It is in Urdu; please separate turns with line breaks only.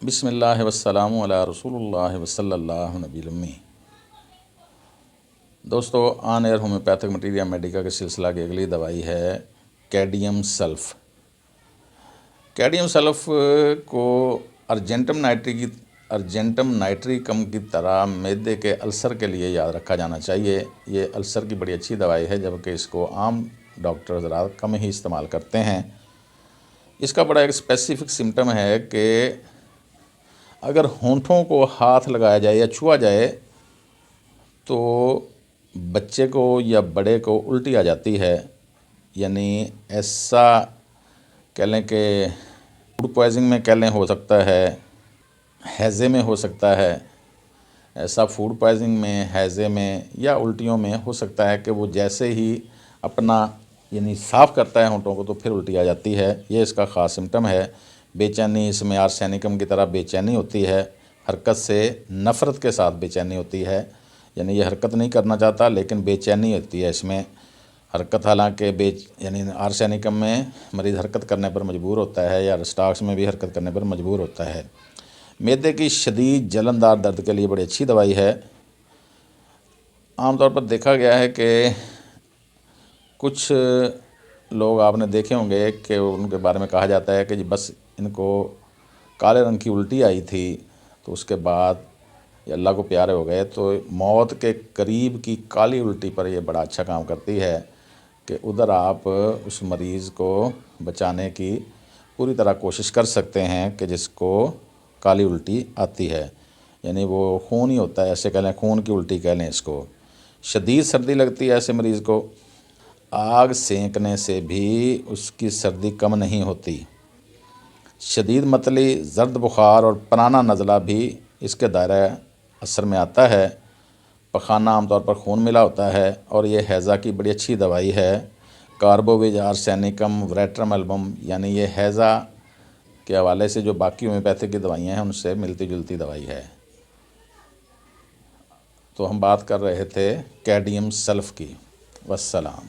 بسم اللہ والسلام علی رسول اللہ وصلی اللہ نبی الامی۔ دوستو، آن ایئر ہومیوپیتھک مٹیریا میڈیکا کے سلسلہ کی اگلی دوائی ہے کیڈیم سلف۔ کیڈیم سلف کو ارجنٹم نائٹریکم کی طرح معدے کے السر کے لیے یاد رکھا جانا چاہیے۔ یہ السر کی بڑی اچھی دوائی ہے، جبکہ اس کو عام ڈاکٹر حضرات کم ہی استعمال کرتے ہیں۔ اس کا بڑا ایک اسپیسیفک سمٹم ہے کہ اگر ہونٹوں کو ہاتھ لگایا جائے یا چھوا جائے تو بچے کو یا بڑے کو الٹی آ جاتی ہے، یعنی ایسا کہہ لیں کہ فوڈ پوائزنگ میں کہہ لیں ہو سکتا ہے، ہیضے میں ہو سکتا ہے، ایسا فوڈ پوائزنگ میں، ہیضے میں یا الٹیوں میں ہو سکتا ہے کہ وہ جیسے ہی اپنا یعنی صاف کرتا ہے ہونٹوں کو تو پھر الٹی آ جاتی ہے۔ یہ اس کا خاص سمٹم ہے۔ بے چینی، اس میں آرسینکم کی طرح بے چینی ہوتی ہے، حرکت سے نفرت کے ساتھ بے چینی ہوتی ہے، یعنی یہ حرکت نہیں کرنا چاہتا لیکن بے چینی ہوتی ہے اس میں حرکت، حالانکہ یعنی آرسینکم میں مریض حرکت کرنے پر مجبور ہوتا ہے یا رسٹاکس میں بھی حرکت کرنے پر مجبور ہوتا ہے۔ معدے کی شدید جلندار درد کے لیے بڑی اچھی دوائی ہے۔ عام طور پر دیکھا گیا ہے کہ کچھ لوگ آپ نے دیکھے ہوں گے کہ ان کے بارے میں کہا جاتا ہے کہ جی بس ان کو کالے رنگ کی الٹی آئی تھی تو اس کے بعد یہ اللہ کو پیارے ہو گئے، تو موت کے قریب کی کالی الٹی پر یہ بڑا اچھا کام کرتی ہے کہ ادھر آپ اس مریض کو بچانے کی پوری طرح کوشش کر سکتے ہیں کہ جس کو کالی الٹی آتی ہے، یعنی وہ خون ہی ہوتا ہے، ایسے کہہ لیں خون کی الٹی کہہ لیں اس کو۔ شدید سردی لگتی ہے ایسے مریض کو، آگ سینکنے سے بھی اس کی سردی کم نہیں ہوتی۔ شدید متلی، زرد بخار اور پرانہ نزلہ بھی اس کے دائرہ اثر میں آتا ہے۔ پخانہ عام طور پر خون ملا ہوتا ہے، اور یہ ہیضہ کی بڑی اچھی دوائی ہے۔ کاربوویج، آرسینکم، وریٹرم البم، یعنی یہ ہیضہ کے حوالے سے جو باقی ہومیوپیتھک کی دوائیاں ہیں ان سے ملتی جلتی دوائی ہے۔ تو ہم بات کر رہے تھے کیڈیم سلف کی۔ والسلام۔